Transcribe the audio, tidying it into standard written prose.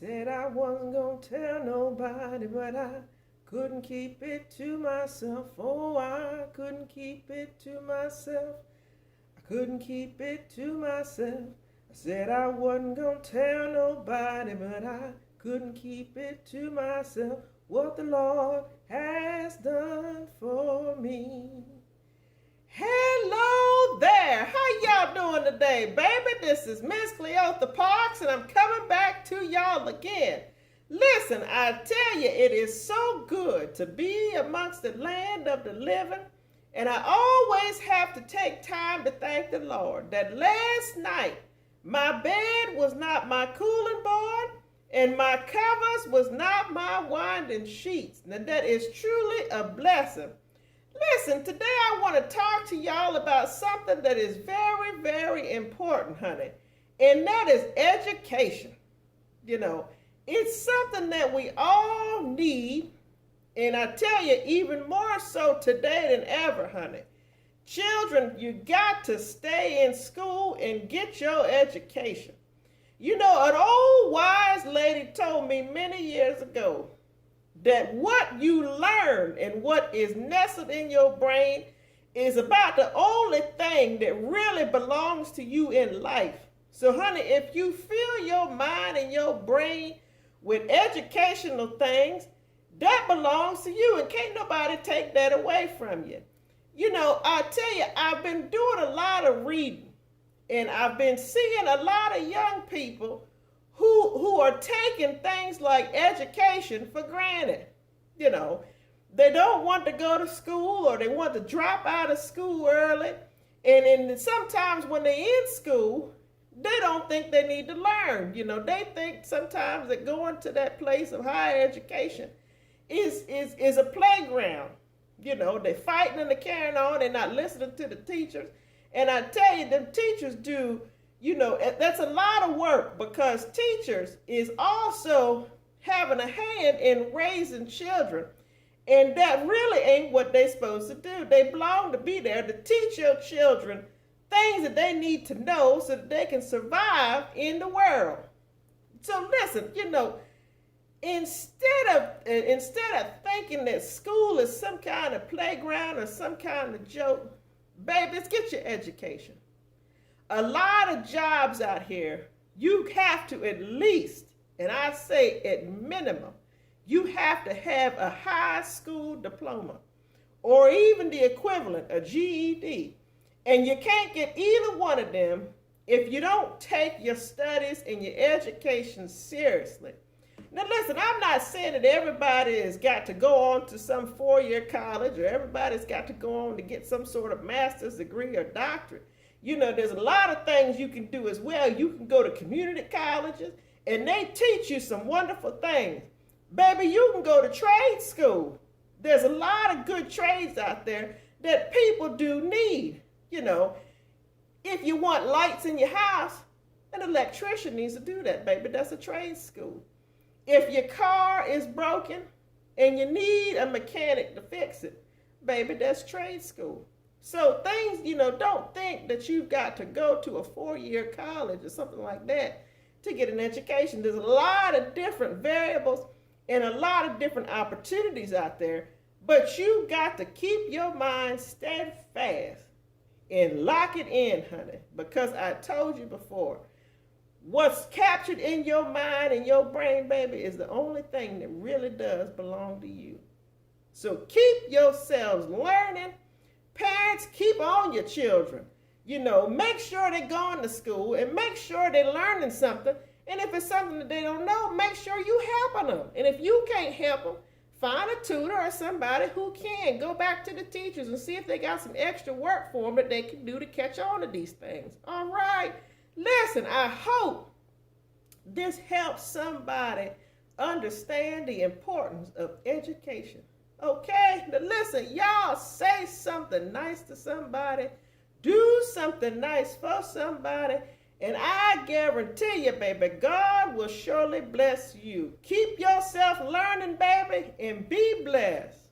Said I wasn't gonna tell nobody, but I couldn't keep it to myself. Oh, I couldn't keep it to myself. I couldn't keep it to myself. I said I wasn't gonna tell nobody, but I couldn't keep it to myself. What the Lord has done for me. Hello there. How y'all doing today, baby? This is Miss Cleotha Parks, and I'm coming back to y'all again. Listen, I tell you, it is so good to be amongst the land of the living, and I always have to take time to thank the Lord that last night my bed was not my cooling board, and my covers was not my winding sheets. Now that is truly a blessing. Listen, today I want to talk to y'all about something that is very, very important, honey, and that is education. You know, it's something that we all need, and I tell you, even more so today than ever, honey. Children, you got to stay in school and get your education. You know, an old wise lady told me many years ago that what you learn and what is nestled in your brain is about the only thing that really belongs to you in life. So, honey, if you fill your mind and your brain with educational things, that belongs to you, and can't nobody take that away from you. You know, I tell you, I've been doing a lot of reading, and I've been seeing a lot of young people who are taking things like education for granted. You know, they don't want to go to school, or they want to drop out of school early. And sometimes when they're in school, they don't think they need to learn. You know, they think sometimes that going to that place of higher education is a playground. You know, they're fighting and they're carrying on. They're not listening to the teachers. And I tell you, them teachers do, you know, that's a lot of work, because teachers is also having a hand in raising children. And that really ain't what they're supposed to do. They belong to be there to teach your children things that they need to know so that they can survive in the world. So listen, you know, instead of thinking that school is some kind of playground or some kind of joke, babies, get your education. A lot of jobs out here, you have to at least, and I say at minimum, you have to have a high school diploma or even the equivalent, a GED. And you can't get either one of them if you don't take your studies and your education seriously. Now listen, I'm not saying that everybody has got to go on to some four-year college, or everybody's got to go on to get some sort of master's degree or doctorate. You know, there's a lot of things you can do as well. You can go to community colleges, and they teach you some wonderful things. Baby, you can go to trade school. There's a lot of good trades out there that people do need. You know, if you want lights in your house, an electrician needs to do that, baby. That's a trade school. If your car is broken and you need a mechanic to fix it, baby, that's trade school. So things, you know, don't think that you've got to go to a four-year college or something like that to get an education. There's a lot of different variables and a lot of different opportunities out there, but you got to keep your mind steadfast and lock it in, honey, because I told you before, what's captured in your mind and your brain, baby, is the only thing that really does belong to you. So keep yourselves learning. Parents, keep on your children. You know, make sure they're going to school and make sure they're learning something. And if it's something that they don't know, make sure you helping them. And if you can't help them, find a tutor or somebody who can. Go back to the teachers and see if they got some extra work for them that they can do to catch on to these things. All right. Listen, I hope this helps somebody understand the importance of education. Okay? Now listen, y'all say something nice to somebody. Do something nice for somebody. And I guarantee you, baby, God will surely bless you. Keep yourself learning, baby, and be blessed.